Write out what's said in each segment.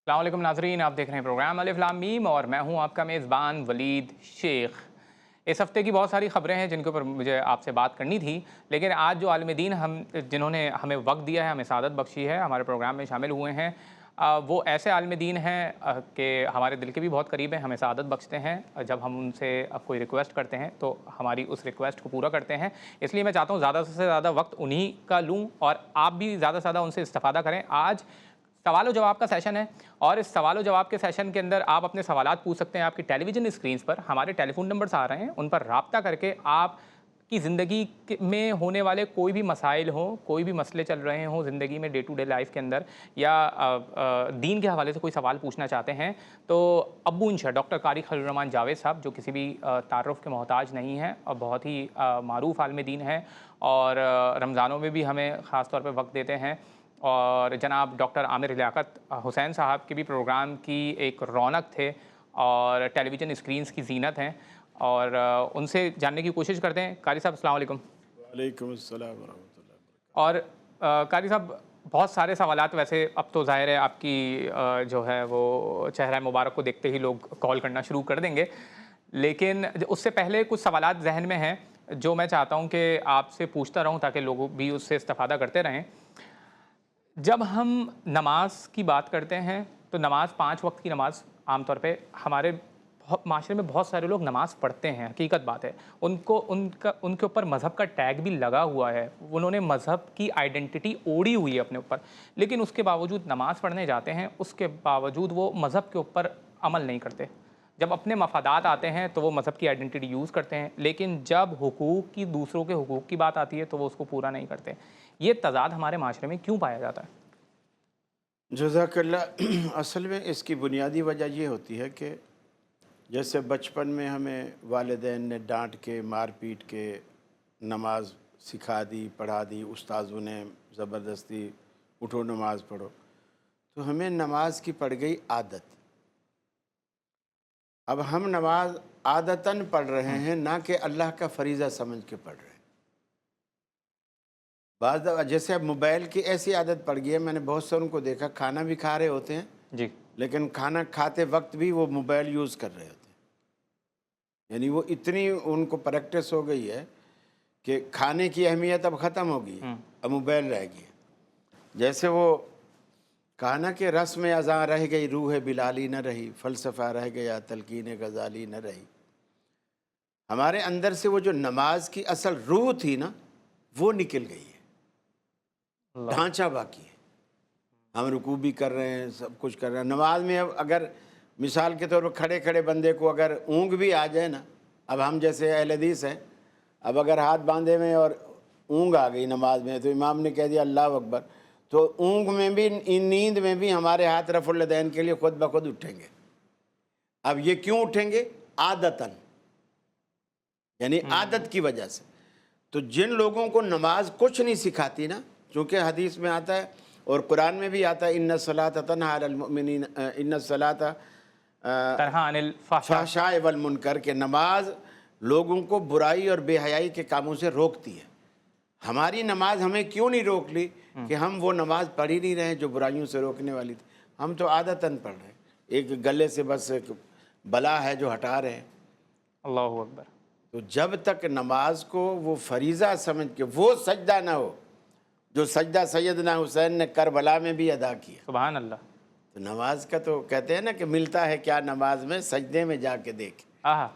अस्सलाम वालेकुम नाज़रीन, आप देख रहे हैं प्रोग्राम अलिफ लाम मीम और मैं हूं आपका मेज़बान वलीद शेख। इस हफ़्ते की बहुत सारी ख़बरें हैं जिनके ऊपर मुझे आपसे बात करनी थी, लेकिन आज जो आलिम दीन जिन्होंने हमें वक्त दिया है, हमें सआदत बख्शी है, हमारे प्रोग्राम में शामिल हुए हैं, वो ऐसे आलिम दीन हैं कि हमारे दिल के भी बहुत करीब हैं, हमें सआदत बख्शते हैं। जब हम उनसे अब कोई रिक्वेस्ट करते हैं तो हमारी उस रिक्वेस्ट को पूरा करते हैं। इसलिए मैं चाहता हूँ ज़्यादा से ज़्यादा वक्त उन्हीं का लूँ और आप भी ज़्यादा से ज़्यादा उनसे इस्तेफ़ादा करें। आज सवाल और जवाब का सेशन है और इस सवाल और जवाब के सेशन के अंदर आप अपने सवालात पूछ सकते हैं। आपकी टेलीविज़न स्क्रीन्स पर हमारे टेलीफ़ोन नंबर्स आ रहे हैं, उन पर राब्ता करके आप की ज़िंदगी में होने वाले कोई भी मसाइल हों, कोई भी मसले चल रहे हों ज़िंदगी में डे टू डे लाइफ के अंदर, या दीन के हवाले से कोई सवाल पूछना चाहते हैं, तो अब्बू इंशा डॉक्टर कारी खलील रहमान जावेद साहब, जो किसी भी तारुफ़ के मोहताज नहीं हैं और बहुत ही मारूफ़ आलिम दीन हैं और रमज़ानों में भी हमें ख़ास तौर पे वक्त देते हैं। और जनाब डॉक्टर आमिर लियाकत हुसैन साहब के भी प्रोग्राम की एक रौनक थे और टेलीविज़न स्क्रीन्स की ज़ीनत हैं, और उनसे जानने की कोशिश करते हैं। कारी साहब अस्सलाम वालेकुम। वालेकुम अस्सलाम वरहमतुल्लाहि वबरकातुहू। और कारी साहब, बहुत सारे सवालात, वैसे अब तो ज़ाहिर है आपकी जो है वो चेहरा मुबारक को देखते ही लोग कॉल करना शुरू कर देंगे, लेकिन उससे पहले कुछ सवालात जहन में हैं जो मैं चाहता हूँ कि आपसे पूछता रहूँ ताकि लोग भी उससे इस्तेफ़ादा करते रहें। जब हम नमाज की बात करते हैं तो नमाज 5 वक्त की नमाज आमतौर पे हमारे माशरे में बहुत सारे लोग नमाज पढ़ते हैं, हकीकत बात है। उनको उनके ऊपर मज़हब का टैग भी लगा हुआ है, उन्होंने मज़हब की आइडेंटिटी ओढ़ी हुई है अपने ऊपर, लेकिन उसके बावजूद नमाज पढ़ने जाते हैं, उसके बावजूद वो मज़हब के ऊपर अमल नहीं करते। जब अपने मफादात आते हैं तो वो मज़हब की आइडेंटिटी यूज़ करते हैं, लेकिन जब हुकूक़ की, दूसरों के हुकूक़ की बात आती है तो वो उसको पूरा नहीं करते। ये तज़ाद हमारे माशरे में क्यों पाया जाता है? जज़ाकल्लाह। असल में इसकी बुनियादी वजह ये होती है कि जैसे बचपन में हमें वालिदैन ने डांट के, मार पीट के नमाज सिखा दी, पढ़ा दी, उस्ताज़ों ने ज़बरदस्ती उठो नमाज पढ़ो, तो हमें नमाज की पड़ गई आदत। अब हम नमाज आदतन पढ़ रहे हैं, ना कि अल्लाह का फरीज़ा समझ के पढ़ रहे हैं। जैसे अब मोबाइल की ऐसी आदत पड़ गई है, मैंने बहुत सारों को देखा, खाना भी खा रहे होते हैं जी। लेकिन खाना खाते वक्त भी वो मोबाइल यूज़ कर रहे होते हैं। यानी वो इतनी उनको प्रैक्टिस हो गई है कि खाने की अहमियत अब ख़त्म हो गई है, अब मोबाइल रह गई है। जैसे वो खाना के रस में अज़ां रह गई, रूह बिलाली न रही, फ़लसफ़ा रह गया, तलकीन गज़ाली न रही। हमारे अंदर से वो जो नमाज की असल रूह थी ना, वो निकल गई है, ढांचा बाकी है। हम रुकू भी कर रहे हैं, सब कुछ कर रहे हैं। नमाज में अब अगर मिसाल के तौर पर खड़े खड़े बंदे को अगर ऊँग भी आ जाए ना, अब हम जैसे अहले हदीस हैं, अब अगर हाथ बांधे में और ऊँग आ गई नमाज में, तो इमाम ने कह दिया अल्लाह अकबर, तो ऊँग में भी, नींद में भी हमारे हाथ रफ़ुल यदैन के लिए खुद ब खुद उठेंगे। अब ये क्यों उठेंगे? आदतन, यानी आदत की वजह से। तो जिन लोगों को नमाज कुछ नहीं सिखाती ना, चूँकि हदीस में आता है और कुरान में भी आता है, इन्ना सलात तन्हा अनिल मुमिनीन, इन्ना सलात तन्हा अनिल फहशाए वल मुनकर, के नमाज लोगों को बुराई और बेहयाई के कामों से रोकती है। हमारी नमाज हमें क्यों नहीं रोक ली कि हम वो नमाज पढ़ ही नहीं रहे हैं जो बुराइयों से रोकने वाली थी। हम तो आदतन पढ़ रहे हैं, एक गले से बस एक बला है जो हटा रहे हैं। अल्लाहु अकबर। तो जब तक नमाज को वो फरीज़ा समझ के वो सजदा ना हो जो सजदा सैयदना हुसैन ने करबला में भी अदा किया, सुभान अल्लाह। तो नमाज का तो कहते हैं ना कि मिलता है क्या नमाज में, सजदे में जाके देख। आहा।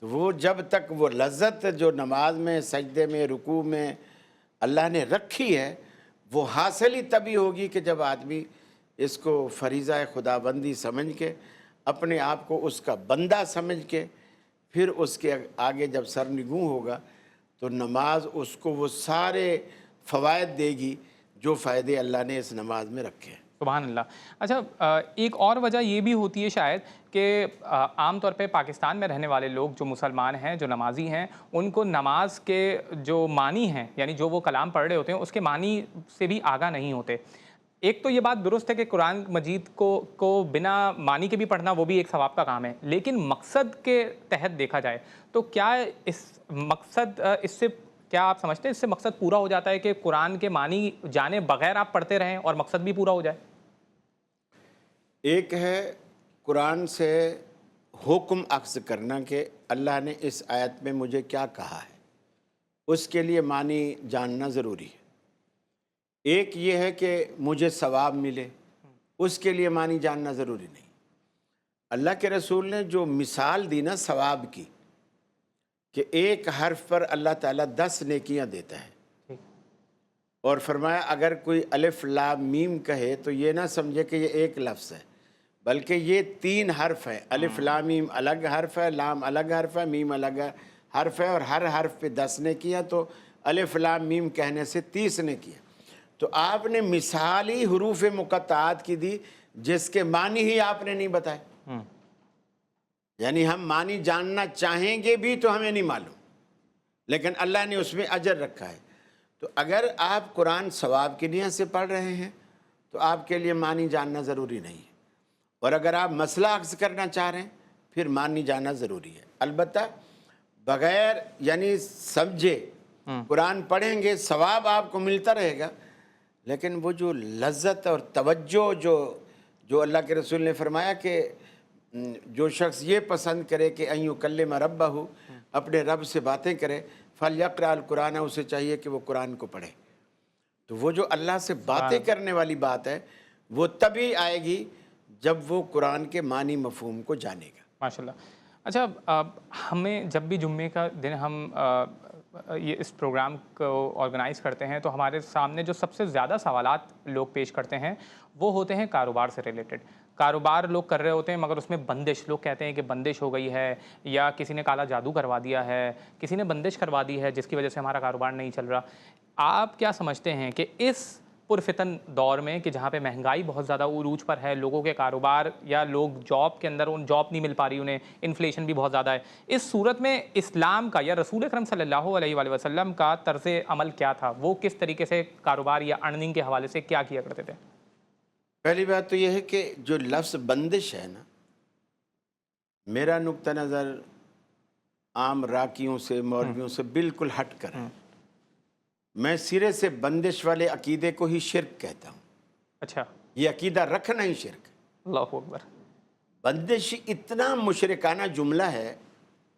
तो वो जब तक वो लज्जत जो नमाज में, सजदे में, रुकू में अल्लाह ने रखी है, वो हासिल ही तभी होगी कि जब आदमी इसको फरीज़ा खुदाबंदी समझ के, अपने आप को उसका बंदा समझ के, फिर उसके आगे जब सरनिगूं होगा तो नमाज उसको वो सारे फ़वाइद देगी जो फ़ायदे अल्लाह ने इस नमाज में रखे हैं। सुभान अल्लाह। अच्छा, एक और वजह ये भी होती है शायद कि आम तौर पे पाकिस्तान में रहने वाले लोग जो मुसलमान हैं, जो नमाज़ी हैं, उनको नमाज के जो मानी हैं, यानी जो वो कलाम पढ़ रहे होते हैं, उसके मानी से भी आगाह नहीं होते। एक तो ये बात दुरुस्त है कि कुरान मजीद को बिना मानी के भी पढ़ना वो भी एक सवाब का काम है, लेकिन मकसद के तहत देखा जाए तो क्या इस मकसद इससे क्या आप समझते हैं इससे मकसद पूरा हो जाता है कि कुरान के मानी जाने बगैर आप पढ़ते रहें और मकसद भी पूरा हो जाए? ایک ہے قرآن سے حکم اخذ کرنا کہ اللہ نے اس آیت میں مجھے کیا کہا ہے، اس کے لیے معنی جاننا ضروری ہے۔ ایک یہ ہے کہ مجھے ثواب ملے، اس کے لیے معنی جاننا ضروری نہیں۔ اللہ کے رسول نے جو مثال دی نا ثواب کی، کہ ایک حرف پر اللہ تعالیٰ 10 نیکیاں دیتا ہے، اور فرمایا اگر کوئی الف لام میم کہے تو یہ نہ سمجھے کہ یہ ایک لفظ ہے، بلکہ یہ 3 حرف ہے۔ الف لام میم الگ حرف ہے، لام الگ حرف ہے، میم الگ حرف ہے، اور ہر حرف پہ 10 نیکیاں، تو الف لام میم کہنے سے 30 نیکیاں۔ تو آپ نے مثالی حروف مقطعات کی دی جس کے معنی ہی آپ نے نہیں بتائے۔ یعنی ہم معنی جاننا چاہیں گے بھی تو ہمیں نہیں معلوم، لیکن اللہ نے اس میں اجر رکھا ہے۔ تو اگر آپ قرآن ثواب کی نیت سے پڑھ رہے ہیں تو آپ کے لیے معنی جاننا ضروری نہیں ہے، اور اگر آپ مسئلہ اخذ کرنا چاہ رہے ہیں پھر معنی جاننا ضروری ہے۔ البتہ بغیر یعنی سمجھے قرآن پڑھیں گے ثواب آپ کو ملتا رہے گا، لیکن وہ جو لذت اور توجہ جو اللہ کے رسول نے فرمایا کہ جو شخص یہ پسند کرے کہ ان یکلم ربہ، اپنے رب سے باتیں کرے، فلیقرأ القرآن، اسے چاہیے کہ وہ قرآن کو پڑھے۔ تو وہ جو اللہ سے باتیں کرنے والی بات ہے وہ تبھی آئے گی جب وہ قرآن کے معنی مفہوم کو جانے گا۔ ماشاءاللہ۔ اچھا، ہمیں جب بھی جمعے کا دن ہم یہ اس پروگرام کو آرگنائز کرتے ہیں تو ہمارے سامنے جو سب سے زیادہ سوالات لوگ پیش کرتے ہیں وہ ہوتے ہیں کاروبار سے ریلیٹڈ۔ کاروبار لوگ کر رہے ہوتے ہیں مگر اس میں بندش، لوگ کہتے ہیں کہ بندش ہو گئی ہے، یا کسی نے کالا جادو کروا دیا ہے، کسی نے بندش کروا دی ہے جس کی وجہ سے ہمارا کاروبار نہیں چل رہا۔ آپ کیا سمجھتے ہیں کہ اس پرفتن دور میں کہ جہاں پہ مہنگائی بہت زیادہ عروج پر ہے، لوگوں کے کاروبار یا لوگ جاب کے اندر ان جاب نہیں مل پا رہی انہیں، انفلیشن بھی بہت زیادہ ہے، اس صورت میں اسلام کا یا رسول اکرم صلی اللہ علیہ وآلہ وسلم کا طرز عمل کیا تھا؟ وہ کس طریقے سے کاروبار یا ارننگ کے حوالے سے کیا کیا کرتے تھے؟ پہلی بات تو یہ ہے کہ جو لفظ بندش ہے نا، میرا نقطہ نظر عام راکیوں سے مولویوں سے بالکل ہٹ کر ہے۔ میں سرے سے بندش والے عقیدے کو ہی شرک کہتا ہوں۔ اچھا، یہ عقیدہ رکھنا ہی شرک ہے۔ اللہ اکبر۔ بندش اتنا مشرکانہ جملہ ہے،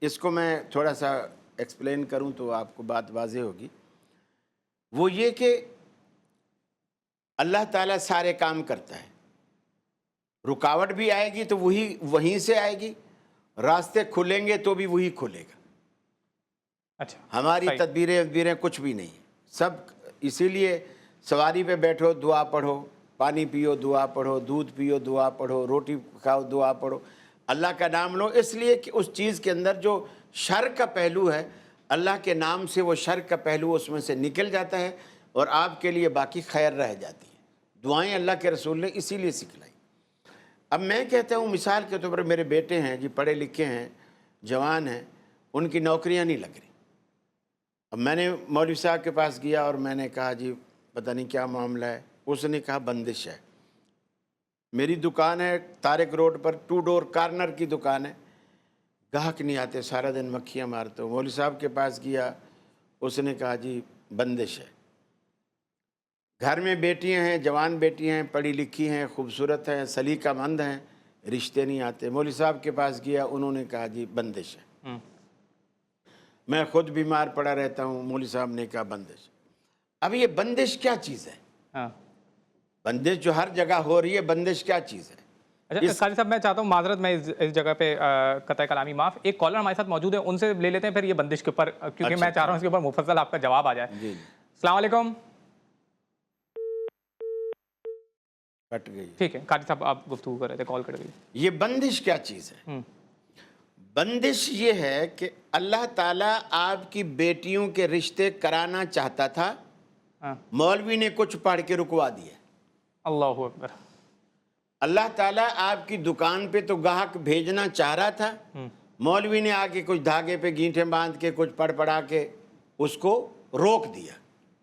اس کو میں تھوڑا سا ایکسپلین کروں تو آپ کو بات واضح ہوگی۔ وہ یہ کہ اللہ تعالیٰ سارے کام کرتا ہے، رکاوٹ بھی آئے گی تو وہیں سے آئے گی، راستے کھلیں گے تو بھی وہی کھلے گا۔ اچھا، ہماری تدبیریں کچھ بھی نہیں، سب اسی لیے سواری پہ بیٹھو دعا پڑھو، پانی پیو دعا پڑھو، دودھ پیو دعا پڑھو، روٹی کھاؤ دعا پڑھو، اللہ کا نام لو، اس لیے کہ اس چیز کے اندر جو شر کا پہلو ہے اللہ کے نام سے وہ شر کا پہلو اس میں سے نکل جاتا ہے اور آپ کے لیے باقی خیر رہ جاتی ہے۔ دعائیں اللہ کے رسول نے اسی لیے سکھلائی۔ اب میں کہتا ہوں مثال کے طور پر میرے بیٹے ہیں جی، پڑھے لکھے ہیں، جوان ہیں، ان کی نوکریاں نہیں لگ رہی۔ اب میں نے مولوی صاحب کے پاس گیا اور میں نے کہا جی پتہ نہیں کیا معاملہ ہے۔ اس نے کہا بندش ہے۔ میری دکان ہے طارق روڈ پر، 2 ڈور کارنر کی دکان ہے، گاہک نہیں آتے، سارا دن مکھیاں مارتے ہو۔ مولوی صاحب کے پاس گیا، اس نے کہا جی بندش ہے۔ گھر میں بیٹیاں ہیں، جوان بیٹیاں ہیں، پڑھی لکھی ہیں، خوبصورت ہیں، سلیقہ مند ہیں، رشتے نہیں آتے۔ مولوی صاحب کے پاس گیا، انہوں نے کہا جی بندش ہے۔ میں خود بیمار پڑا رہتا ہوں، مولوی صاحب نے کہا بندش۔ اب یہ بندش کیا چیز ہے؟ بندش جو ہر جگہ ہو رہی ہے، بندش کیا چیز ہے؟ اچھا قاضی صاحب، میں چاہتا ہوں معذرت، میں اس جگہ پہ قطع کلامی معاف، ایک کالر ہمارے ساتھ موجود ہے، ان سے لے لیتے ہیں پھر یہ بندش کے اوپر، کیونکہ میں چاہ رہا ہوں اس کے اوپر مفصل آپ کا جواب آ جائے۔ السلام علیکم۔ کٹ گئی، ٹھیک ہے قاضی صاحب، آپ گفتگو کر رہے تھے، کال کٹ گئی۔ یہ بندش کیا چیز ہے؟ بندش یہ ہے کہ اللہ تعالیٰ آپ کی بیٹیوں کے رشتے کرانا چاہتا تھا، مولوی نے کچھ پڑھ کے رکوا دیا۔ اللہ اکبر۔ اللہ تعالیٰ آپ کی دکان پہ تو گاہک بھیجنا چاہ رہا تھا، مولوی نے آ کے کچھ دھاگے پہ گینٹھیں باندھ کے کچھ پڑھا کے اس کو روک دیا۔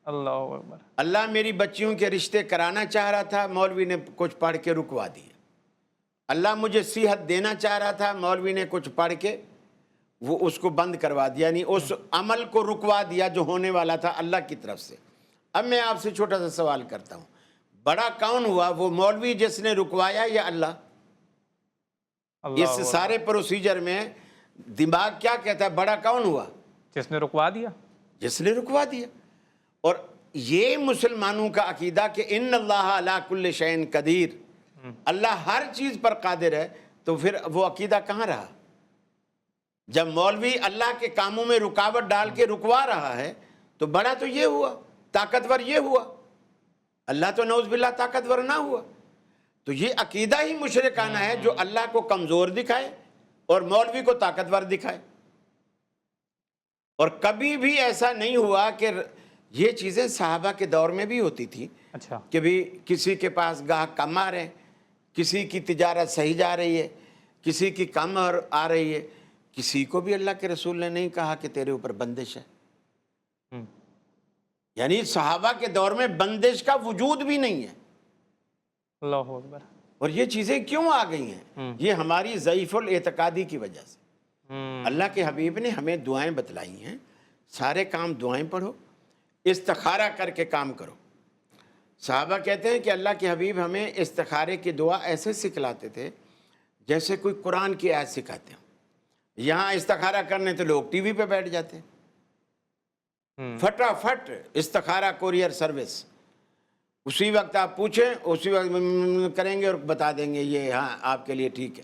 اللہ اکبر۔ اللہ میری بچیوں کے رشتے کرانا چاہ رہا تھا، مولوی نے کچھ پڑھ کے رکوا دیا۔ اللہ مجھے صحت دینا چاہ رہا تھا، مولوی نے کچھ پڑھ کے وہ اس کو بند کروا دیا، یعنی اس عمل کو رکوا دیا جو ہونے والا تھا اللہ کی طرف سے۔ اب میں آپ سے چھوٹا سا سوال کرتا ہوں، بڑا کون ہوا، وہ مولوی جس نے رکوایا یا اللہ؟ इस सारे प्रोसीजर में दिमाग क्या कहता है, बड़ा कौन हुआ? जिसने रुकवा दिया। जिसने रुकवा दिया। और ये मुसलमानों का अकीदा कि इन्नल्लाह अला कुल्लि शैइन कदीर, अल्लाह हर चीज़ पर कादिर है, तो फिर वो अकीदा कहाँ रहा? जब मौलवी अल्लाह के कामों में रुकावट डाल के रुकवा रहा है, तो बड़ा तो ये हुआ, ताकतवर ये हुआ, अल्लाह तो नौज़ बिल्लाह ताकतवर ना हुआ। तो ये अकीदा ही मुशरिकाना है जो अल्लाह को कमज़ोर दिखाए और मौलवी को ताकतवर दिखाए। और कभी भी ऐसा नहीं हुआ कि ये चीज़ें सहाबा के दौर में भी होती थी। अच्छा। कि भी किसी के पास गाहक कम आ रहे हैं, किसी की तिजारत सही जा रही है, किसी की कम और आ रही है, किसी को भी अल्लाह के रसूल ने नहीं कहा कि तेरे ऊपर बंदिश है। यानी सहाबा के दौर में बंदिश का वजूद भी नहीं है। अल्लाह अकबर। और ये चीज़ें क्यों आ गई हैं? ये हमारी ज़ईफ़ुल एतकादी की वजह से। अल्लाह के हबीब ने हमें दुआएं बतलाई हैं, सारे काम दुआएं पढ़ो, इस्तिखारा करके काम करो। सहाबा कहते हैं कि अल्लाह के हबीब हमें इस्तिखारे की दुआ ऐसे सिखलाते थे जैसे कोई कुरान की आयत सिखाते हो। यहाँ इस्तिखारा करने तो लोग टीवी पे बैठ जाते हैं, फटाफट इस्तिखारा कोरियर सर्विस, उसी वक्त आप पूछें उसी वक्त करेंगे और बता देंगे ये हाँ आपके लिए ठीक है।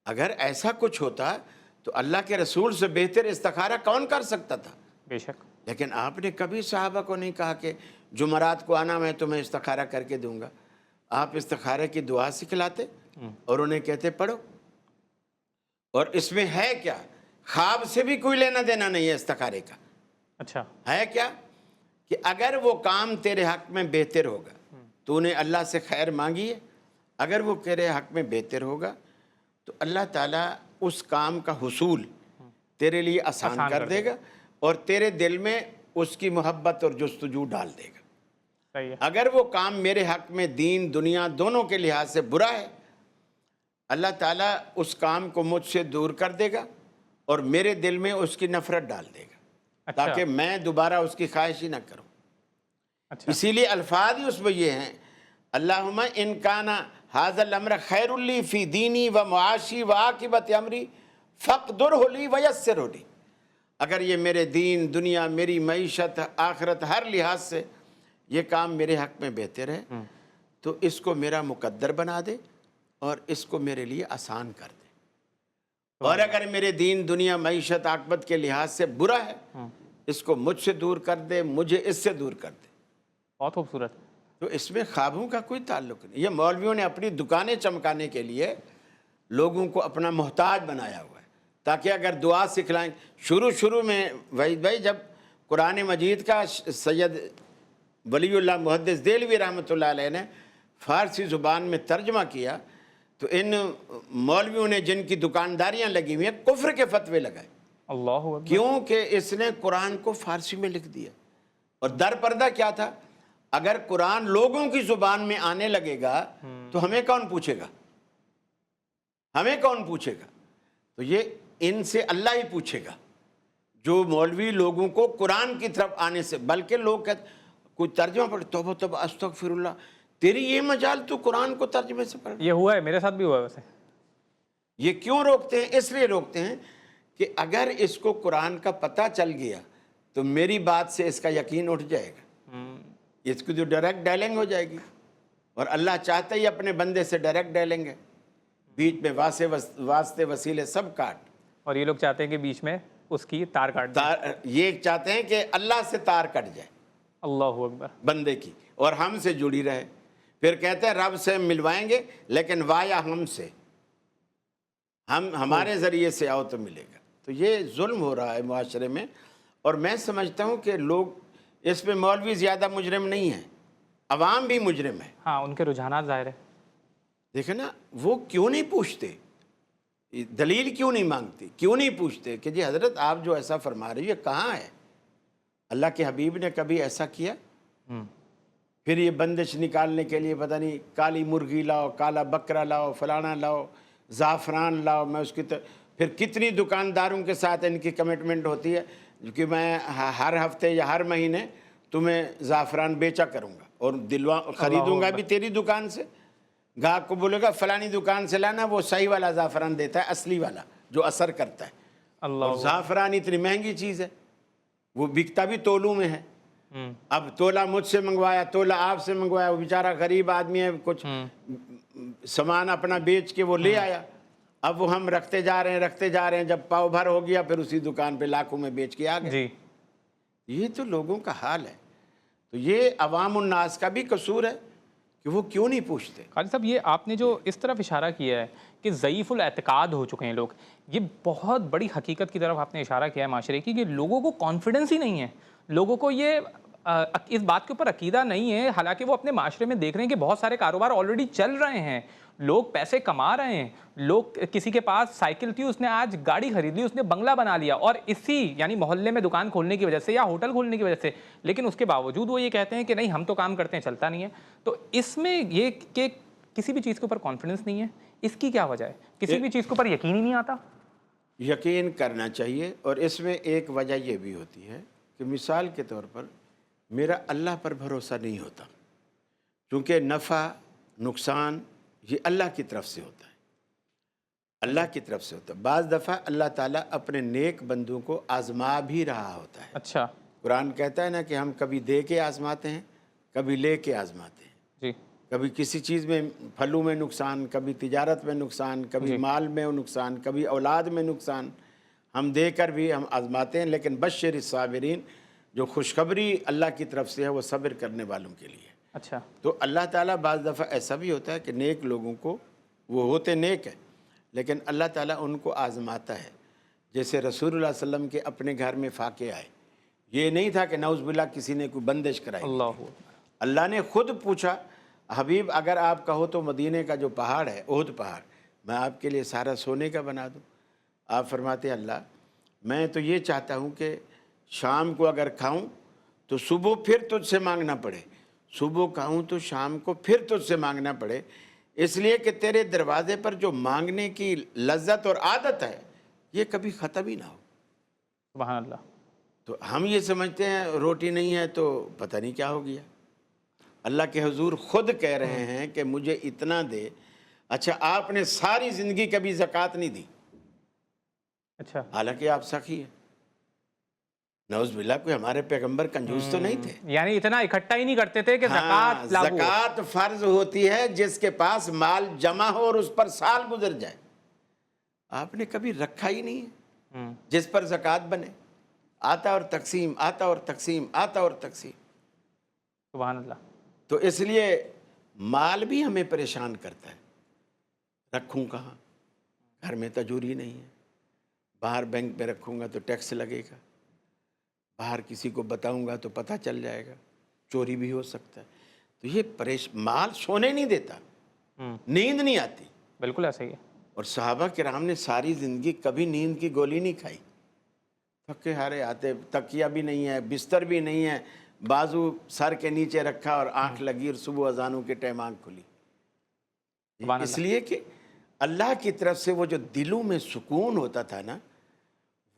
अगर ऐसा कुछ होता तो अल्लाह के रसूल से बेहतर इस्तिखारा कौन कर सकता था? बेशक। लेकिन आपने कभी सहाबा को नहीं कहा कि जुमरात को आना, मैं तुम्हें इस्तिखारा करके दूंगा। आप इस्तिखारे की दुआ सिखलाते और उन्हें कहते पढ़ो। और इसमें है क्या? ख्वाब से भी कोई लेना देना नहीं है इस्तिखारे का। अच्छा। है क्या कि अगर वो काम तेरे हक में बेहतर होगा, तूने अल्लाह से खैर मांगी है, अगर वो तेरे हक में बेहतर होगा तो अल्लाह ताला उस काम का हुसूल तेरे लिए आसान कर देगा और तेरे दिल में उसकी मोहब्बत और जुस्तजू डाल देगा। सही है। अगर वो काम मेरे हक में दीन दुनिया दोनों के लिहाज से बुरा है, अल्लाह ताला उस काम को मुझसे दूर कर देगा और मेरे दिल में उसकी नफ़रत डाल देगा। अच्छा। ताकि मैं दोबारा उसकी ख्वाहिश ही ना करूं। अच्छा। इसीलिए अल्फाज ही उसमें ये हैं, अल्लाहुम्मा इन काना हाज़ल अम्र खैरुल्ली फ़ी दीनी व मुआशी व आक़िबत अमरी फ़क़दुरहु ली व यस्सिरहु ली। अगर ये मेरे दीन दुनिया, मेरी मईशत, आखिरत, हर लिहाज से ये काम मेरे हक़ में बेहतर है, तो इसको मेरा मुक़द्दर बना दे और इसको मेरे लिए आसान कर दे। और अगर मेरे दीन दुनिया मईशत आक़िबत के लिहाज से बुरा है, इसको मुझसे दूर कर दे, मुझे इससे दूर कर दे। बहुत खूबसूरत। तो इसमें ख्वाबों का कोई ताल्लुक नहीं। ये मौलवियों ने अपनी दुकानें चमकाने के लिए लोगों को अपना मोहताज बनाया हुआ है, ताकि अगर दुआ सिखलाएं। शुरू में भाई जब कुरान मजीद का सैयद वलीउल्लाह मुहद्दिस देलवी रहमतुल्लाह अलैह ने फ़ारसी ज़ुबान में तर्जमा किया, तो इन मौलवियों ने जिनकी दुकानदारियां लगी हुई हैं, कुफ्र के फतवे लगाए। अल्लाह अकबर। क्योंकि इसने कुरान को फ़ारसी में लिख दिया। और दर पर्दा क्या था? अगर कुरान लोगों की ज़ुबान में आने लगेगा तो हमें कौन पूछेगा? हमें कौन पूछेगा? तो ये इनसे अल्लाह ही पूछेगा, जो मौलवी लोगों को कुरान की तरफ आने से। बल्कि लोग कहते कोई तर्जमा पढ़े, तौबा तौबा अस्तगफिरुल्लाह, तेरी ये मजाल तू कुरान को तर्जमे से पढ़। ये हुआ है, मेरे साथ भी हुआ है वैसे। ये क्यों रोकते हैं? इसलिए रोकते हैं कि अगर इसको कुरान का पता चल गया तो मेरी बात से इसका यकीन उठ जाएगा, इसको जो डायरेक्ट डायलिंग हो जाएगी। और अल्लाह चाहते ही अपने बंदे से डायरेक्ट डालेंगे, बीच में वास्ते वसीले सब काट। और ये लोग चाहते हैं कि बीच में उसकी तार काट दें। ये चाहते हैं कि अल्लाह से तार कट जाए, अल्लाह अकबर, बंदे की, और हमसे जुड़ी रहे। फिर कहते हैं रब से मिलवाएंगे, लेकिन वाया हमसे, हम हमारे ज़रिए से आओ तो मिलेगा। तो ये जुल्म हो रहा है मुआशरे में। और मैं समझता हूँ कि लोग इसमें मौलवी ज़्यादा मुजरिम नहीं है, अवाम भी मुजरिम है। हाँ, उनके रुझानात ज़ाहिर है। देखे ना, वो क्यों नहीं पूछते, दलील क्यों नहीं मांगते, क्यों नहीं पूछते कि जी हज़रत आप जो ऐसा फरमा रही है कहाँ है? अल्लाह के हबीब ने कभी ऐसा किया? फिर ये बंदिश निकालने के लिए पता नहीं काली मुर्गी लाओ, काला बकरा लाओ, फलाना लाओ, ज़ाफ़रान लाओ। मैं उसकी फिर कितनी दुकानदारों के साथ इनकी कमिटमेंट होती है कि मैं हर हफ्ते या हर महीने तुम्हें ज़ाफ़रान बेचा करूँगा और दिलवा ख़रीदूँगा भी तेरी दुकान से। گاہک کو بولے گا فلانی دکان سے لانا، وہ صحیح والا زعفران دیتا ہے، اصلی والا جو اثر کرتا ہے. اللہ. اور زعفران اتنی مہنگی چیز ہے، وہ بکتا بھی تولوں میں ہے. اب تولا مجھ سے منگوایا، تولا آپ سے منگوایا، وہ بیچارہ غریب آدمی ہے، کچھ سامان اپنا بیچ کے وہ لے آیا. اب وہ ہم رکھتے جا رہے ہیں، جب پاؤ بھر ہو گیا پھر اسی دکان پہ لاکھوں میں بیچ کے آ گئے. جی. یہ تو لوگوں کا حال ہے. تو یہ عوام الناس کا بھی قصور ہے کہ وہ کیوں نہیں پوچھتے. قاضی صاحب، یہ آپ نے جو اس طرف اشارہ کیا ہے کہ ضعیف الاعتقاد ہو چکے ہیں لوگ، یہ بہت بڑی حقیقت کی طرف آپ نے اشارہ کیا ہے معاشرے کی، کہ لوگوں کو کانفیڈنس ہی نہیں ہے، لوگوں کو یہ اس بات کے اوپر عقیدہ نہیں ہے. حالانکہ وہ اپنے معاشرے میں دیکھ رہے ہیں کہ بہت سارے کاروبار آلریڈی چل رہے ہیں، لوگ پیسے کما رہے ہیں، لوگ، کسی کے پاس سائیکل تھی اس نے آج گاڑی خرید لی، اس نے بنگلہ بنا لیا، اور اسی یعنی محلے میں دکان کھولنے کی وجہ سے یا ہوٹل کھولنے کی وجہ سے. لیکن اس کے باوجود وہ یہ کہتے ہیں کہ نہیں، ہم تو کام کرتے ہیں، چلتا نہیں ہے. تو اس میں یہ کہ کسی بھی چیز کے اوپر کانفیڈنس نہیں ہے، اس کی کیا وجہ ہے؟ کسی بھی چیز کے اوپر یقین ہی نہیں آتا. یقین کرنا چاہیے. اور اس میں ایک وجہ یہ بھی ہوتی ہے کہ مثال کے طور پر میرا اللہ پر بھروسہ نہیں ہوتا، کیونکہ نفع نقصان یہ اللہ کی طرف سے ہوتا ہے، اللہ کی طرف سے ہوتا ہے. بعض دفعہ اللہ تعالیٰ اپنے نیک بندوں کو آزما بھی رہا ہوتا ہے. اچھا. قرآن کہتا ہے نا کہ ہم کبھی دے کے آزماتے ہیں، کبھی لے کے آزماتے ہیں. جی. کبھی کسی چیز میں، پھلوں میں نقصان، کبھی تجارت میں نقصان، کبھی مال میں نقصان، کبھی اولاد میں نقصان. ہم دے کر بھی ہم آزماتے ہیں. لیکن بشر الصابرین، جو خوشخبری اللہ کی طرف سے ہے وہ صبر کرنے والوں کے لیے. اچھا. تو اللہ تعالیٰ بعض دفعہ ایسا بھی ہوتا ہے کہ نیک لوگوں کو، وہ ہوتے نیک ہیں لیکن اللہ تعالیٰ ان کو آزماتا ہے. جیسے رسول اللہ صلی اللہ علیہ وسلم کے اپنے گھر میں فاقے آئے، یہ نہیں تھا کہ نعوذ باللہ کسی نے کوئی بندش کرائی. اللہ نے خود پوچھا، حبیب اگر آپ کہو تو مدینے کا جو پہاڑ ہے، احد پہاڑ، میں آپ کے لیے سارا سونے کا بنا دوں. آپ فرماتے ہیں اللہ، میں تو یہ چاہتا ہوں کہ شام کو اگر کھاؤں تو صبح پھر تجھ سے مانگنا پڑے، صبح کھاؤں تو شام کو پھر تجھ سے مانگنا پڑے، اس لیے کہ تیرے دروازے پر جو مانگنے کی لذت اور عادت ہے یہ کبھی ختم ہی نہ ہو. سبحان اللہ. تو ہم یہ سمجھتے ہیں روٹی نہیں ہے تو پتہ نہیں کیا ہو گیا. اللہ کے حضور خود کہہ رہے ہیں کہ مجھے اتنا دے. اچھا، آپ نے ساری زندگی کبھی زکوٰۃ نہیں دی. اچھا. حالانکہ آپ سخی ہیں. نعوذ باللہ، کوئی ہمارے پیغمبر کنجوس تو نہیں تھے. یعنی اتنا اکٹھا ہی نہیں کرتے تھے کہ زکوٰۃ لاگو ہو. زکوٰۃ فرض ہوتی ہے جس کے پاس مال جمع ہو اور اس پر سال گزر جائے. آپ نے کبھی رکھا ہی نہیں ہے جس پر زکوٰۃ بنے. آتا اور تقسیم، آتا اور تقسیم، آتا اور تقسیم. سبحان اللہ. تو اس لیے مال بھی ہمیں پریشان کرتا ہے. رکھوں کہاں؟ گھر میں تجوری نہیں ہے. باہر بینک میں رکھوں گا تو ٹیکس لگے گا. باہر کسی کو بتاؤں گا تو پتہ چل جائے گا، چوری بھی ہو سکتا ہے. تو یہ مال سونے نہیں دیتا، نیند نہیں آتی. بالکل ایسا ہی ہے. اور صحابہ کرام نے ساری زندگی کبھی نیند کی گولی نہیں کھائی. تھکے ہارے آتے، تکیہ بھی نہیں ہے، بستر بھی نہیں ہے، بازو سر کے نیچے رکھا اور آنکھ لگی اور صبح اذانوں کے ٹائم آنکھ کھلی. اس لیے کہ اللہ کی طرف سے وہ جو دلوں میں سکون ہوتا تھا نا،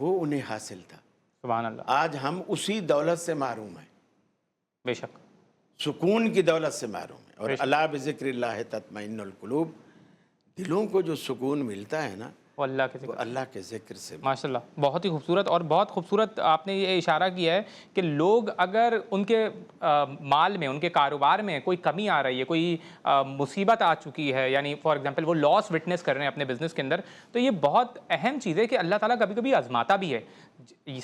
وہ انہیں حاصل تھا. سبحان اللہ. آج ہم اسی دولت سے محروم ہیں. بے شک. سکون کی دولت سے محروم ہیں. اور الا بذکر اللہ تطمئن القلوب، دلوں کو جو سکون ملتا ہے نا، وہ اللہ کے ذکر، وہ اللہ کے ذکر سے. ماشاء اللہ. بہت ہی خوبصورت. اور بہت خوبصورت آپ نے یہ اشارہ کیا ہے کہ لوگ اگر ان کے مال میں، ان کے کاروبار میں کوئی کمی آ رہی ہے، کوئی مصیبت آ چکی ہے، یعنی فار ایگزامپل وہ لاس وٹنس کر رہے ہیں اپنے بزنس کے اندر، تو یہ بہت اہم چیز ہے کہ اللہ تعالیٰ کبھی کبھی آزماتا بھی ہے.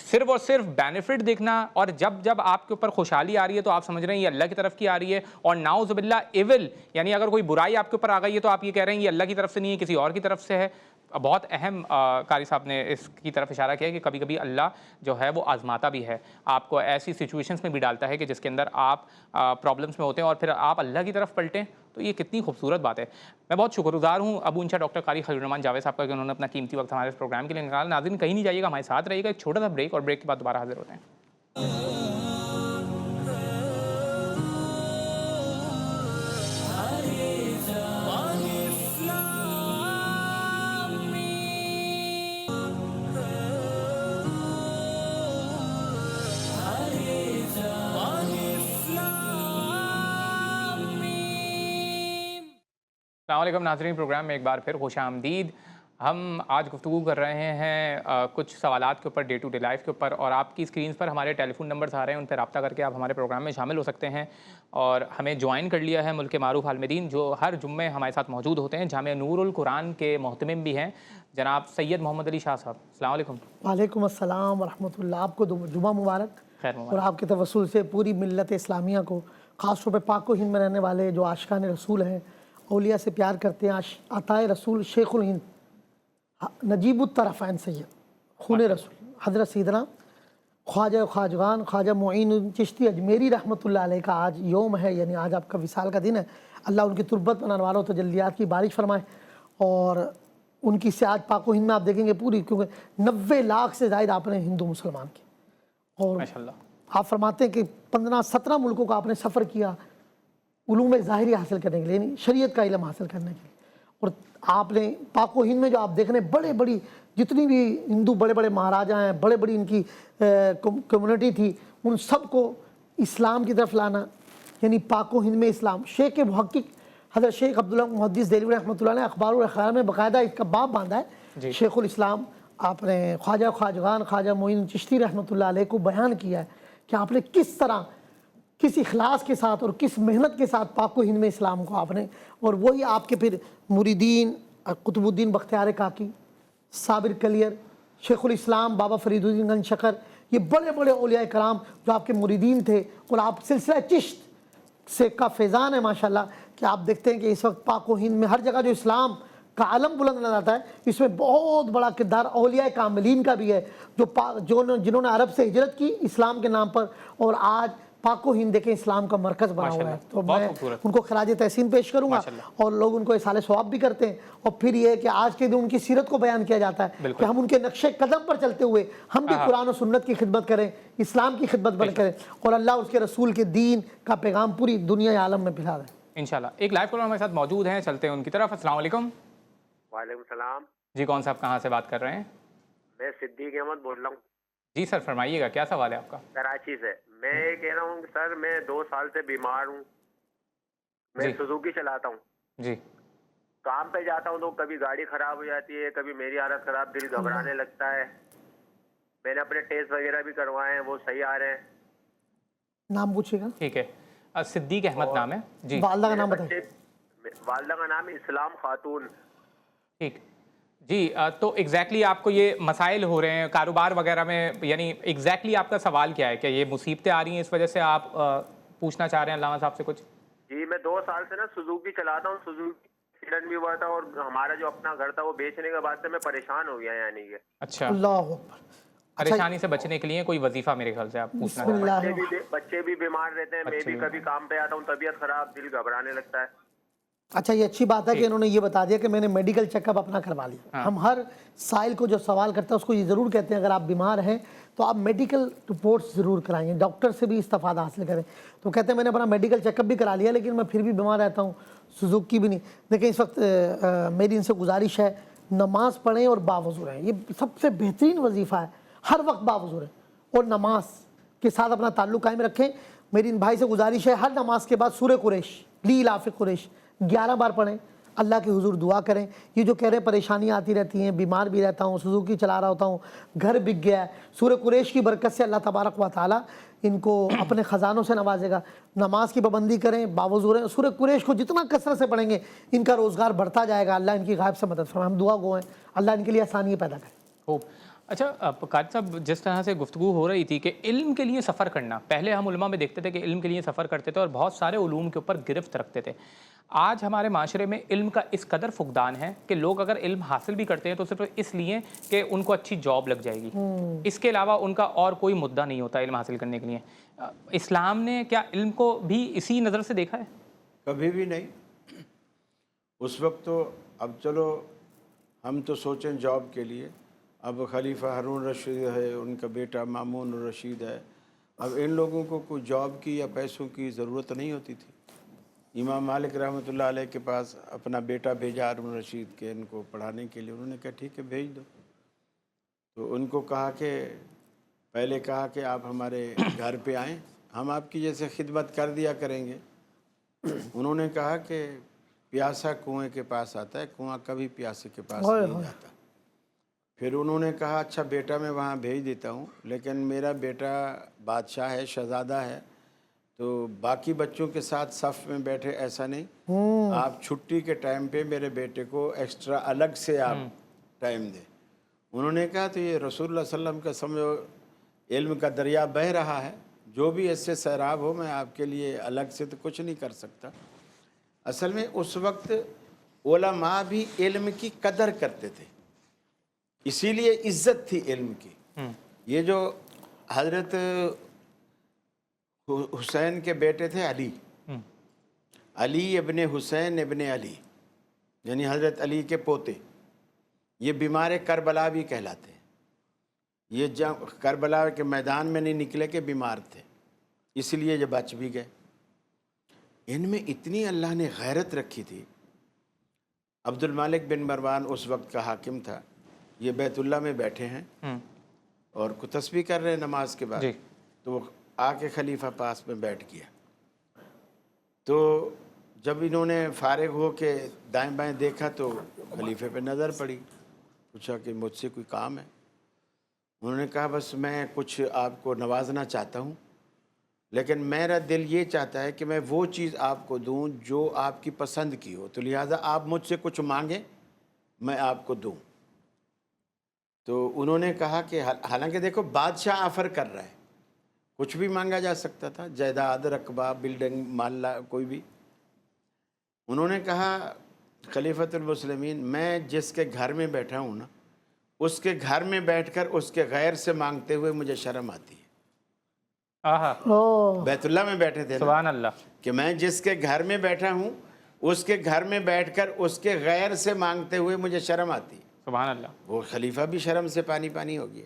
صرف اور صرف بینیفٹ دیکھنا، اور جب آپ کے اوپر خوشحالی آ رہی ہے تو آپ سمجھ رہے ہیں یہ اللہ کی طرف کی آ رہی ہے، اور نعوذ باللہ ایول، یعنی اگر کوئی برائی آپ کے اوپر آ گئی ہے تو آپ یہ کہہ رہے ہیں یہ اللہ کی طرف سے نہیں ہے، کسی اور کی طرف سے ہے. بہت اہم قاری صاحب نے اس کی طرف اشارہ کیا ہے کہ کبھی کبھی اللہ جو ہے وہ آزماتا بھی ہے، آپ کو ایسی سچویشنز میں بھی ڈالتا ہے کہ جس کے اندر آپ پرابلمس میں ہوتے ہیں اور پھر آپ اللہ کی طرف پلٹیں. تو یہ کتنی خوبصورت بات ہے. میں بہت شکر گزار ہوں ابو انشا ڈاکٹر قاری خلیل الرحمان جاوید صاحب کا کہ انہوں نے اپنا قیمتی وقت ہمارے اس پروگرام کے لیے نکالا. ناظرین کہیں نہیں جائیے گا، ہمارے ساتھ رہیے گا. ایک چھوٹا سا بریک، اور بریک کے بعد دوبارہ حاضر ہوتے ہیں. अस्सलाम वालेकुम नाज़रीन, प्रोग्राम में एक बार फिर खुश आमदीद। हम आज गुफ्तगू कर रहे हैं कुछ सवालात के ऊपर, डे टू डे लाइफ के ऊपर, और आपकी स्क्रीन पर हमारे टेलीफोन नंबर्स आ रहे हैं, उन पर रब्ता करके आप हमारे प्रोग्राम में शामिल हो सकते हैं। और हमें ज्वाइन कर लिया है मुल्क के मारूफ आलिमीदीन जो हर जुम्मे हमारे साथ मौजूद होते हैं। जामिया नूरुल कुरान के मोहतमिम भी हैं जनाब सैयद मोहम्मद अली शाह साहब। अस्सलाम वालेकुम। वालेकुम अस्सलाम व रहमतुल्लाह। आपको जुमा मुबारक। खैर और मुबारक। आपके तवस्सुल से पूरी मिल्लत इस्लामिया को, ख़ास तौर पर पाक व हिंद में रहने वाले जो आशिकान रसूल हैं, औलिया से प्यार करते हैं, अताए रसूल शेखुल हिंद नजीबुत तरफ़ैन सैयद खून रसूल हज़रत सैयदना ख्वाजा ख्वाजगान ख्वाजा मुईनुद्दीन चिश्ती अजमेरी रहमतुल्लाह अलैह का आज यौम है, यानी आज आपका विसाल का दिन है। अल्लाह उनकी तुर्बत पर अनवार व तजल्लियात की बारिश फरमाए। और उनकी से आज पाक व हिंद में आप देखेंगे पूरी, क्योंकि 90 लाख से ज़ायद आपने हिंदू मुसलमान की, और माशाल्लाह। आप फरमाते हैं कि 15-17 मुल्कों का आपने सफ़र किया उलूम ज़ाहिरी हासिल करने के लिए, यानी शरीयत का इल्म हासिल करने के लिए। और आपने पाक व हिंद में जो आप देख रहे हैं बड़े बड़ी जितनी भी हिंदू बड़े बड़े महाराजा हैं, बड़े बड़ी इनकी कम्युनिटी थी, उन सबको इस्लाम की तरफ लाना, यानी पाक व हिंद में इस्लाम। शेख के मुहक्किक हज़रत शेख अब्दुल्ला मुहद्दिस देलवी रहमतुल्लाह ने अखबारुल अख़बार में बाकायदा इसका बाब बांधा है। शेखुल इस्लाम आपने ख्वाजा ख्वाजगान ख्वाजा मोइन चिश्ती रहमतुल्लाह अलैह को बयान किया है कि आपने किस तरह, किस इखलास के साथ और किस मेहनत के साथ पाक व हिंद में इस्लाम को आपने, और वही आपके फिर मुरीदीन कुतुबुद्दीन बख्तियार काकी, साबिर कलियर, शेखुल इस्लाम बाबा फरीदुद्दीन गंज शकर, ये बड़े बड़े औलिया कराम जो आपके मुरीदीन थे। और आप सिलसिला चिश्त से का फैज़ान है माशाल्लाह कि आप देखते हैं कि इस वक्त पाक व हिंद में हर जगह जो इस्लाम का आलम बुलंद नजर आता है, इसमें बहुत बड़ा किरदार औलिया कामिलीन का भी है, जो जिन्होंने अरब से हिजरत की इस्लाम के नाम पर, और आज पाक व हिंद देखें इस्लाम का मरकज़ बना हुआ है। तो मैं उनको खराज तहसीन पेश करूँगा, और लोग उनको इसाले सवाब भी करते हैं। और फिर ये कि आज के दिन उनकी सीरत को बयान किया जाता है कि हम उनके नक्शे कदम पर चलते हुए हम भी कुरान और सुन्नत की खिदमत करें, इस्लाम की खिदमत करें, और अल्लाह उसके रसूल के दीन का पैगाम पूरी दुनिया आलम में फैला दें इंशाल्लाह। एक लाइव कॉलर हमारे साथ मौजूद हैं, चलते हैं उनकी तरफ। अस्सलाम वालेकुम। वालेकुम सलाम। जी, कौन साहब कहाँ से बात कर रहे हैं? मैं सिद्दीक अहमद बोल रहा हूँ। जी सर, फरमाइएगा, क्या सवाल है आपका? कराची से। मैं ये कह रहा हूँ सर, मैं 2 साल से बीमार हूँ। मैं सुजुकी चलाता हूँ जी। काम पे जाता हूँ तो कभी गाड़ी खराब हो जाती है, कभी मेरी हालत खराब, दिल घबराने लगता है। मैंने अपने टेस्ट वगैरह भी करवाए हैं, वो सही आ रहे हैं। नाम पूछिएगा। ठीक है, सिद्दीक अहमद नाम है जी। वालदा का नाम बताइए। वालदा का नाम इस्लाम खातून। ठीक जी। तो एग्जैक्टली आपको ये मसाइल हो रहे हैं कारोबार वगैरह में, यानी एग्जैक्टली आपका सवाल क्या है? क्या ये मुसीबतें आ रही हैं इस वजह से आप पूछना चाह रहे हैं अल्लामा साहब से कुछ? जी, मैं 2 साल से ना सुजुकी चलाता हूँ। सुजुकी एक्सीडेंट भी हुआ था, और हमारा जो अपना घर था वो बेचने के बाद से मैं परेशान हो गया, यानी कि। अच्छा, अल्लाह परेशानी से बचने के लिए कोई वजीफा मेरे ख्याल से आप पूछना चाह रहे हैं। बच्चे भी बीमार रहते हैं, मैं भी कभी काम पे आता हूँ, तबीयत खराब, दिल घबराने लगता है। अच्छा, ये अच्छी बात है कि इन्होंने ये बता दिया कि मैंने मेडिकल चेकअप अपना करवा लिया। हम हर साइल को जो सवाल करते हैं उसको ये ज़रूर कहते हैं अगर आप बीमार हैं तो आप मेडिकल रिपोर्ट्स ज़रूर कराएंगे, डॉक्टर से भी इस्तेफादा हासिल करें। तो कहते हैं मैंने अपना मेडिकल चेकअप भी करा लिया लेकिन मैं फिर भी बीमार रहता हूँ, सुजुकी भी नहीं। देखिए, इस वक्त मेरी इनसे गुजारिश है, नमाज़ पढ़ें और बावज़ू रहें। ये सबसे बेहतरीन वजीफ़ा है, हर वक्त बावज़ू रहें और नमाज के साथ अपना ताल्लुक़ कायम रखें। मेरी इन भाई से गुजारिश है, हर नमाज के बाद सूरह कुरैश, ली इलाफ़ कुरैश 11 बार पढ़ें, अल्लाह के हुजूर दुआ करें। ये जो कह रहे हैं परेशानियाँ आती रहती हैं, बीमार भी रहता हूँ, सुजुकी चला रहा होता हूँ, घर बिक गया है, सूरह कुरैश की बरकत से अल्लाह तबारक व तआला इनको अपने ख़जानों से नवाजेगा। नमाज की पाबंदी करें, बावज़ू रहें। सूरह कुरैश को जितना कसरत से पढ़ेंगे इनका रोज़गार बढ़ता जाएगा। अल्लाह इनकी गायब से मदद फरमाए। हम दुआ गो हैं, अल्लाह इनके लिए आसानी पैदा करें। खूब। अच्छा काद साहब, जिस तरह से गुफ्तगू हो रही थी कि इल्म के लिए सफ़र करना, पहले हम उलमा में देखते थे कि इल्म के लिए सफ़र करते थे और बहुत सारे उलूम के ऊपर गिरफ्त रखते थे। आज हमारे माशरे में इल्म का इस कदर फुकदान है कि लोग अगर इल्म हासिल भी करते हैं तो सिर्फ इसलिए कि उनको अच्छी जॉब लग जाएगी, इसके अलावा उनका और कोई मुद्दा नहीं होता इल्म हासिल करने के लिए। इस्लाम ने क्या इल्म को भी इसी नज़र से देखा है? कभी भी नहीं। उस वक्त तो, अब चलो हम तो सोचें जॉब के लिए, अब खलीफा हारून रशीद है, उनका बेटा मामून रशीद है, अब इन लोगों को कोई जॉब की या पैसों की ज़रूरत नहीं होती थी। इमाम मालिक रहमतुल्लाह अलैह के पास अपना बेटा भेजा हारून रशीद के इनको पढ़ाने के लिए। उन्होंने कहा ठीक है भेज दो। तो उनको कहा कि पहले कहा कि आप हमारे घर पे आएँ, हम आपकी जैसे खिदमत कर दिया करेंगे। उन्होंने कहा कि प्यासा कुएं के पास आता है, कुआं कभी प्यासे के पास ओए नहीं होए। जाता। फिर उन्होंने कहा अच्छा बेटा मैं वहाँ भेज देता हूँ, लेकिन मेरा बेटा बादशाह है, शहज़ादा है, तो बाकी बच्चों के साथ सफ़ में बैठे ऐसा नहीं, आप छुट्टी के टाइम पे मेरे बेटे को एक्स्ट्रा अलग से आप टाइम दें। उन्होंने कहा तो ये रसूलुल्लाह सल्लल्लाहु अलैहि वसल्लम का समझो इल्म का दरिया बह रहा है, जो भी इससे सैराब हो मैं आपके लिए अलग से तो कुछ नहीं कर सकता। असल में उस वक्त उलमा भी इल्म की कदर करते थे, इसीलिए इज्जत थी इल्म की। ये जो हजरत हुसैन के बेटे थे अली, अली इब्ने हुसैन इब्ने अली, यानी हजरत अली के पोते, ये बीमार करबला भी कहलाते हैं। ये जब करबला के मैदान में नहीं निकले के बीमार थे, इसलिए ये बच भी गए। इनमें इतनी अल्लाह ने गैरत रखी थी। अब्दुल मालिक बिन मरवान उस वक्त का हाकिम था, ये बैतुल्ला में बैठे हैं और कुछ तस्बीह कर रहे हैं नमाज के बाद, तो वो आके खलीफा पास में बैठ गया। तो जब इन्होंने फारिग हो के दाएं बाएं देखा तो खलीफे पे नज़र पड़ी, पूछा कि मुझसे कोई काम है? उन्होंने कहा बस मैं कुछ आपको नवाजना चाहता हूँ, लेकिन मेरा दिल ये चाहता है कि मैं वो चीज़ आपको दूँ जो आपकी पसंद की हो, तो लिहाजा आप मुझसे कुछ मांगें मैं आपको दूँ। तो उन्होंने कहा कि हालांकि देखो बादशाह ऑफ़र कर रहा है, कुछ भी मांगा जा सकता था, जायदाद, रकबा, बिल्डिंग, माल्ला, कोई भी। उन्होंने कहा खलीफतुल मुस्लिमीन, मैं जिसके घर में बैठा हूँ ना, उसके घर में बैठकर उसके गैर से मांगते हुए मुझे शर्म आती है। बैतुल्ला में बैठे थे सुभान अल्लाह, कि मैं जिसके घर में बैठा हूँ उसके घर में बैठकर उसके गैर से मांगते हुए मुझे शर्म आती है। सुभान अल्लाह। वो खलीफा भी शर्म से पानी पानी हो गया,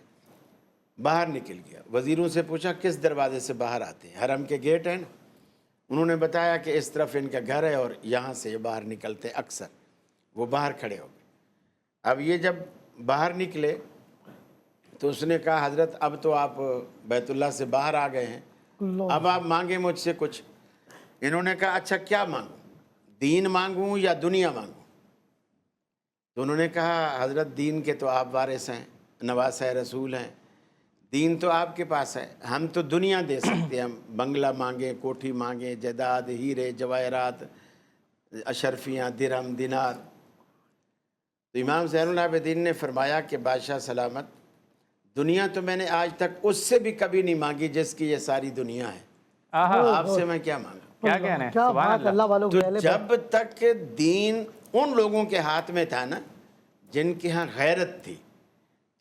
बाहर निकल गया। वज़ीरों से पूछा किस दरवाजे से बाहर आते हैं? हरम के गेट हैं ना। उन्होंने बताया कि इस तरफ इनका घर है और यहाँ से ये बाहर निकलते अक्सर। वो बाहर खड़े हो गए। अब ये जब बाहर निकले तो उसने कहा हज़रत अब तो आप बैतुल्ला से बाहर आ गए हैं, अब आप मांगे मुझसे कुछ। इन्होंने कहा अच्छा क्या मांगूं, दीन मांगूं या दुनिया मांगूं? तो उन्होंने कहा हज़रत दीन के तो आप वारिस हैं, नवासा रसूल हैं, दीन तो आपके पास है, हम तो दुनिया दे सकते हैं, हम बंगला मांगे, कोठी मांगे, जायदाद, हीरे जवाहरात, अशरफियाँ, दिरहम, दिनार। तो इमाम ज़ैनुल आबिदीन ने फरमाया कि बादशाह सलामत, दुनिया तो मैंने आज तक उससे भी कभी नहीं मांगी जिसकी ये सारी दुनिया है, आपसे मैं क्या मांगा? क्या कहना है? क्या सुभान बात, अल्लाह। अल्लाह वालों तो के जब तक दीन उन लोगों के हाथ में था ना जिनके यहाँ गैरत थी,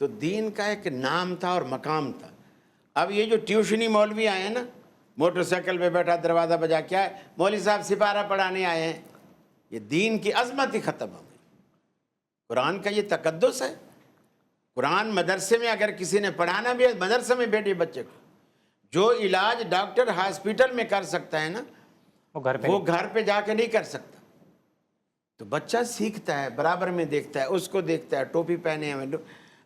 तो दीन का एक नाम था और मकाम था। अब ये जो ट्यूशनी मौलवी आए हैं ना, मोटरसाइकिल पे बैठा दरवाज़ा बजा, क्या है मौलवी साहब सिपारा पढ़ाने आए हैं, ये दीन की अजमत ही ख़त्म हो गई। कुरान का ये तकद्दुस है। कुरान मदरसे में अगर किसी ने पढ़ाना भी है, मदरसे में बैठे बच्चे को, जो इलाज डॉक्टर हॉस्पिटल में कर सकता है ना, वो घर पे जाके नहीं कर सकता। तो बच्चा सीखता है, बराबर में देखता है, उसको देखता है, टोपी पहने हैं।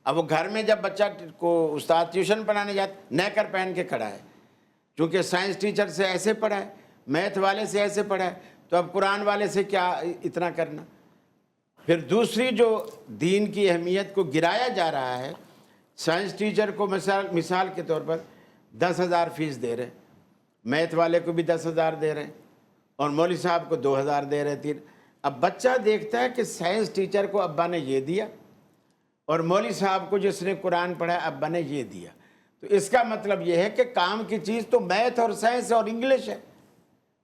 अब वो घर में जब बच्चा को उस्ताद ट्यूशन पढ़ाने जाता, नेकर पहन के खड़ा है, क्योंकि साइंस टीचर से ऐसे पढ़ा है, मैथ वाले से ऐसे पढ़ा है, तो अब कुरान वाले से क्या इतना करना। फिर दूसरी जो दीन की अहमियत को गिराया जा रहा है, साइंस टीचर को मिसाल के तौर पर 10,000 फीस दे रहे, मैथ वाले को भी 10,000 दे रहे, और मौलवी साहब को 2,000 दे रहे, 3। अब बच्चा देखता है कि साइंस टीचर को अब्बा ने ये दिया और मौलवी साहब को जिसने कुरान पढ़ा अब्बा ने ये दिया, तो इसका मतलब ये है कि काम की चीज़ तो मैथ और साइंस और इंग्लिश है।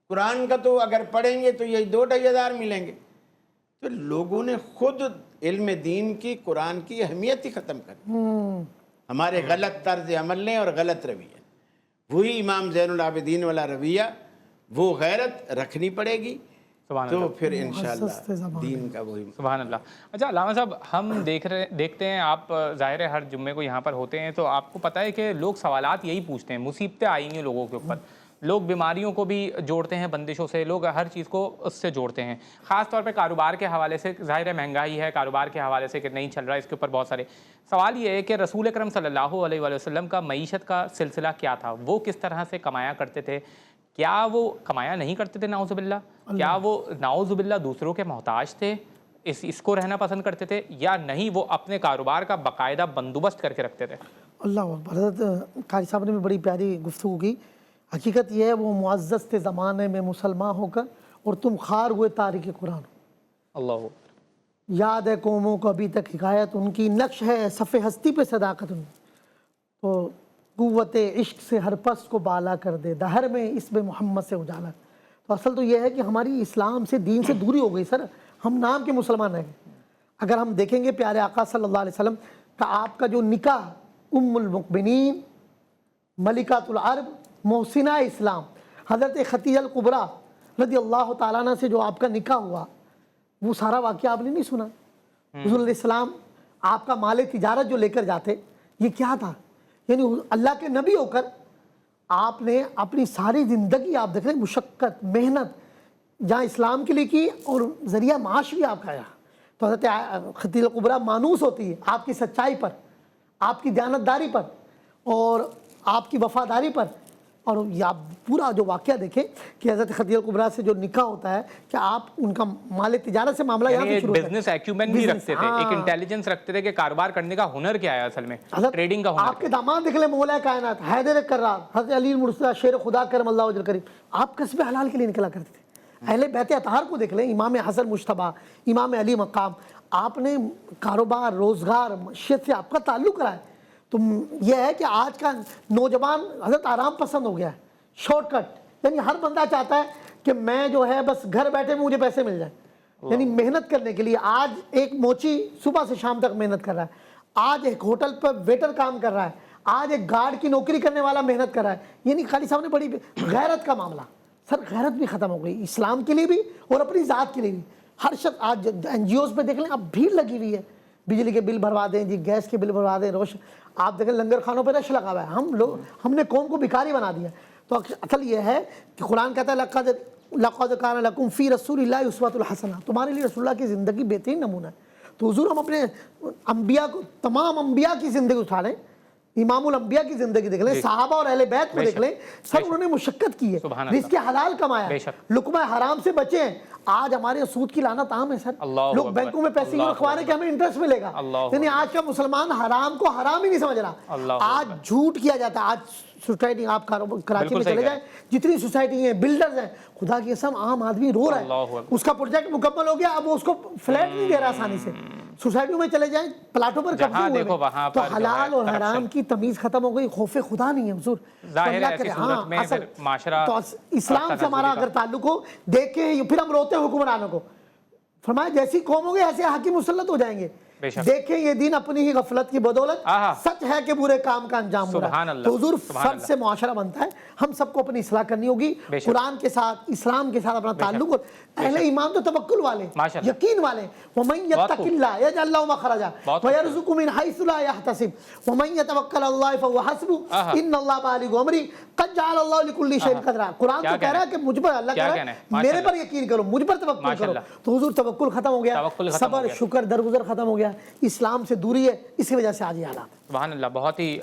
कुरान का तो अगर पढ़ेंगे तो यही 2-2,500 मिलेंगे। तो लोगों ने खुद इल्म दीन की, कुरान की अहमियत ही ख़त्म कर दी। हमारे गलत तर्ज अमल ने और गलत रवैया, वही इमाम ज़ैनुल आबिदीन वाला रवैया, वो गैरत रखनी पड़ेगी, तो फिर इंशाअल्लाह दीन का वही। सुभान अल्लाह। अच्छा अल्लामा साहब, हम देखते हैं, आप ज़ाहिर है हर जुम्मे को यहाँ पर होते हैं, तो आपको पता है कि लोग सवालात यही पूछते हैं, मुसीबतें आई हैं लोगों के ऊपर, लोग बीमारियों को भी जोड़ते हैं बंदिशों से, लोग हर चीज़ को उससे जोड़ते हैं, ख़ास तौर पे कारोबार के हवाले से। ज़ाहिर है महंगाई है, कारोबार के हवाले से कि नहीं चल रहा है, इसके ऊपर बहुत सारे सवाल। ये है कि रसूल अकरम सल्लल्लाहु अलैहि वसल्लम का मईशत का सिलसिला क्या था, वो किस तरह से कमाया करते थे, کیا وہ کمایا نہیں کرتے تھے نعوذ باللہ؟ کیا وہ نعوذ باللہ دوسروں کے محتاج تھے، اس کو رہنا پسند کرتے تھے، یا نہیں وہ اپنے کاروبار کا باقاعدہ بندوبست کر کے رکھتے تھے؟ اللہ اکبر، حضرت قاری صاحب نے بھی بڑی پیاری گفتگو کی. حقیقت یہ ہے وہ معزز تھے زمانے میں مسلمان ہو کر، اور تم خار ہوئے تارک قرآن. اللہ یاد ہے قوموں کو ابھی تک حکایت ان کی، نقش ہے صف ہستی پہ صداقت ان کی. تو قوت عشق سے ہر پست کو بالا کر دے، دہر میں اسم محمد سے اجالا. تو اصل تو یہ ہے کہ ہماری اسلام سے، دین سے دوری ہو گئی سر. ہم نام کے مسلمان رہ گئے. اگر ہم دیکھیں گے پیارے آقا صلی اللہ علیہ وسلم کا آپ کا جو نکاح ام المؤمنین ملکۃ العرب محسنہ اسلام حضرت خدیجہ الکبریٰ رضی اللہ تعالیٰ عنہ سے جو آپ کا نکاح ہوا، وہ سارا واقعہ آپ نے نہیں سنا؟ حضور علیہ السلام آپ کا مال تجارت جو لے کر جاتے، یہ کیا تھا؟ یعنی اللہ کے نبی ہو کر آپ نے اپنی ساری زندگی، آپ دیکھ رہے ہیں، مشقت محنت جہاں اسلام کے لیے کی، اور ذریعہ معاش بھی آپ کا آیا. تو حضرت خدیجہ الکبریٰ مانوس ہوتی ہے آپ کی سچائی پر، آپ کی دیانتداری پر، اور آپ کی وفاداری پر. اور آپ پورا جو واقعہ دیکھیں کہ حضرت خدیجہ الکبریٰ سے جو نکاح ہوتا ہے کہ آپ ان کا مال تجارت سے معاملہ یہاں سے شروع ہوتا ہے. بزنس ایکیومن بھی رکھتے تھے، ایک انٹیلیجنس رکھتے تھے کہ کاروبار کرنے کا ہنر کیا ہے اصل میں، ٹریڈنگ کا ہنر. آپ کے داماد دیکھ لیں، مولا کائنات حیدر کرار حضرت علی المرتضیٰ شیر خدا کرم اللہ وجہ کریم، آپ کسب حلال کے لیے نکلا کرتے تھے. اہل بیت اطہار کو دیکھ لیں، امام حسن مجتبیٰ، امام علی مقام، آپ نے کاروبار، روزگار، معیشت سے آپ کا تعلق رہا ہے. تو یہ ہے کہ آج کا نوجوان حضرت آرام پسند ہو گیا ہے، شارٹ کٹ. یعنی ہر بندہ چاہتا ہے کہ میں جو ہے بس گھر بیٹھے مجھے پیسے مل جائیں. یعنی محنت کرنے کے لیے آج ایک موچی صبح سے شام تک محنت کر رہا ہے، آج ایک ہوٹل پر ویٹر کام کر رہا ہے، آج ایک گارڈ کی نوکری کرنے والا محنت کر رہا ہے. یعنی قاری صاحب نے بڑی غیرت کا معاملہ، سر غیرت بھی ختم ہو گئی اسلام کے لیے بھی اور اپنی ذات کے لیے بھی. ہر شخص آج این جی اوز پہ دیکھ لیں، اب بھیڑ لگی ہوئی ہے، بجلی کے بل بھروا دیں جی، گیس کے بل بھروا دیں، روشن. آپ دیکھیں لنگر خانوں پہ رش لگا ہوا ہے. ہم نے قوم کو بھکاری بنا دیا. تو اصل یہ ہے کہ قرآن کہتا ہے لقد کان لکم فی رسول اللہ اسوۃ الحسنہ، تمہارے لیے رسول اللہ کی زندگی بہترین نمونہ ہے. تو حضور ہم اپنے انبیاء کو، تمام انبیاء کی زندگی اٹھا لیں، امام الانبیاء کی زندگی دیکھ لیں، صحابہ اور اہل بیت کو دیکھ لیں، سب انہوں نے مشقت کی ہے، رزق حلال کمایا، لقمہ حرام سے بچے ہیں. آج ہمارے سود کی لعنت عام ہے سر. لوگ بینکوں میں پیسے یوں رکھوا رہے ہیں کہ ہمیں انٹرسٹ ملے گا. یعنی آج کا مسلمان حرام کو حرام ہی نہیں سمجھ رہا. آج جھوٹ کیا جاتا ہے. آج سوسائٹی، آپ کراچی میں چلے جائیں، جتنی سوسائٹی ہیں، بلڈرز ہیں، خدا کی قسم عام آدمی رو رہا ہے. اس کا پروجیکٹ مکمل ہو گیا، اب وہ اس کو فلیٹ نہیں دے رہا آسانی سے. سوسائٹیوں میں چلے جائیں، پلاٹوں پر قبضے ہوئے ہیں. تو حلال اور حرام کی تمیز ختم ہو گئی، خوف خدا نہیں ہے حضور. تو اسلام سے ہمارا اگر تعلق ہو، دیکھیں پھر ہم روتے ہیں حکمرانوں کو. فرمایا جیسی قوم ہوگی ایسے حاکم مسلط ہو جائیں گے. دیکھیں یہ دین اپنی ہی غفلت کی بدولت سچ ہے کہ برے کام کا انجام ہو رہا ہے. تو حضور فرد سے معاشرہ بنتا ہے. ہم سب کو اپنی اصلاح کرنی ہوگی، قرآن کے ساتھ، اسلام کے ساتھ اپنا تعلق. اور اہل ایمان تو توکل والے، یقین والے. وَمَن يَتَّقِ اللَّهَ يَجْعَلْ لَهُ مَخْرَجًا وَيَرْزُقْهُ مِنْ حَيْثُ لَا يَحْتَسِبُ وَمَن يَتَوَكَّلْ عَلَى اللَّهِ فَهُوَ حَسْبُهُ إِنَّ اللَّهَ بَالِغُ أَمْرِهِ قَدْ جَعَلَ اللَّهُ لِكُلِّ شَيْءٍ قَدْرًا. قرآن تو کہہ رہا ہے کہ مجھ پر، اللہ کہہ رہا ہے میرے پر یقین کرو، مجھ پر توکل کرو. تو حضور توکل ختم ہو گیا، صبر شکر درگزر ختم ہو گیا، اسلام سے دوری ہے، اس کی وجہ سے آج یہ حالات. سبحان اللہ. بہت ہی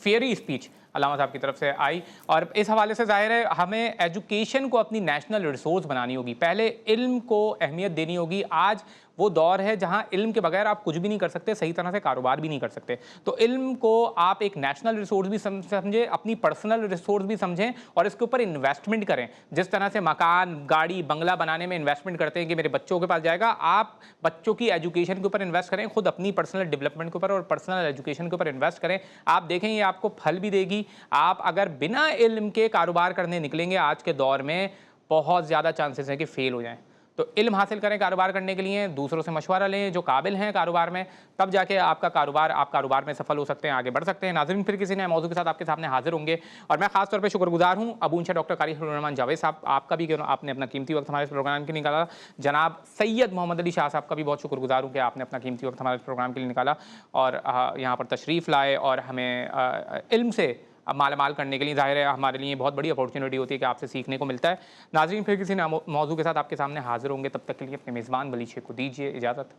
فیئری اسپیچ علامہ صاحب کی طرف سے آئی. اور اس حوالے سے ظاہر ہے ہمیں ایجوکیشن کو اپنی نیشنل ریسورس بنانی ہوگی. پہلے علم کو اہمیت دینی ہوگی. آج وہ دور ہے جہاں علم کے بغیر آپ کچھ بھی نہیں کر سکتے، صحیح طرح سے کاروبار بھی نہیں کر سکتے. تو علم کو آپ ایک نیشنل ریسورس بھی سمجھیں، اپنی پرسنل ریسورس بھی سمجھیں، اور اس کے اوپر انویسٹمنٹ کریں. جس طرح سے مکان، گاڑی، بنگلہ بنانے میں انویسٹمنٹ کرتے ہیں کہ میرے بچوں کے پاس جائے گا، آپ بچوں کی ایجوکیشن کے اوپر انویسٹ کریں، خود اپنی پرسنل ڈیولپمنٹ کے اوپر اور پرسنل ایجوکیشن کے اوپر انویسٹ کریں. آپ دیکھیں یہ آپ کو پھل بھی دے گی. آپ اگر بنا علم کے کاروبار کرنے نکلیں گے آج کے دور میں، بہت زیادہ چانسز ہیں کہ فیل ہو جائیں. تو علم حاصل کریں کاروبار کرنے کے لیے، دوسروں سے مشورہ لیں جو قابل ہیں کاروبار میں، تب جا کے آپ کاروبار میں سفل ہو سکتے ہیں، آگے بڑھ سکتے ہیں. ناظرین پھر کسی نئے موضوع کے ساتھ آپ کے سامنے حاضر ہوں گے، اور میں خاص طور پہ شکر گزار ہوں ابو انشا ڈاکٹر قاری الرحمان جاوید صاحب آپ کا بھی، کہ آپ نے اپنا قیمتی وقت ہمارے اس پروگرام کے لیے نکالا. جناب سید محمد علی شاہ صاحب کا بھی بہت شکر گزار ہوں کہ آپ نے اپنا قیمتی وقت ہمارے اس پروگرام کے لیے نکالا اور یہاں پر تشریف لائے اور ہمیں علم سے مالا مال کرنے کے لیے. ظاہر ہے ہمارے لیے بہت بڑی اپورچونیٹی ہوتی ہے کہ آپ سے سیکھنے کو ملتا ہے. ناظرین پھر کسی موضوع کے ساتھ آپ کے سامنے حاضر ہوں گے، تب تک کے لیے اپنے میزبان ولی شیخ کو دیجیے اجازت.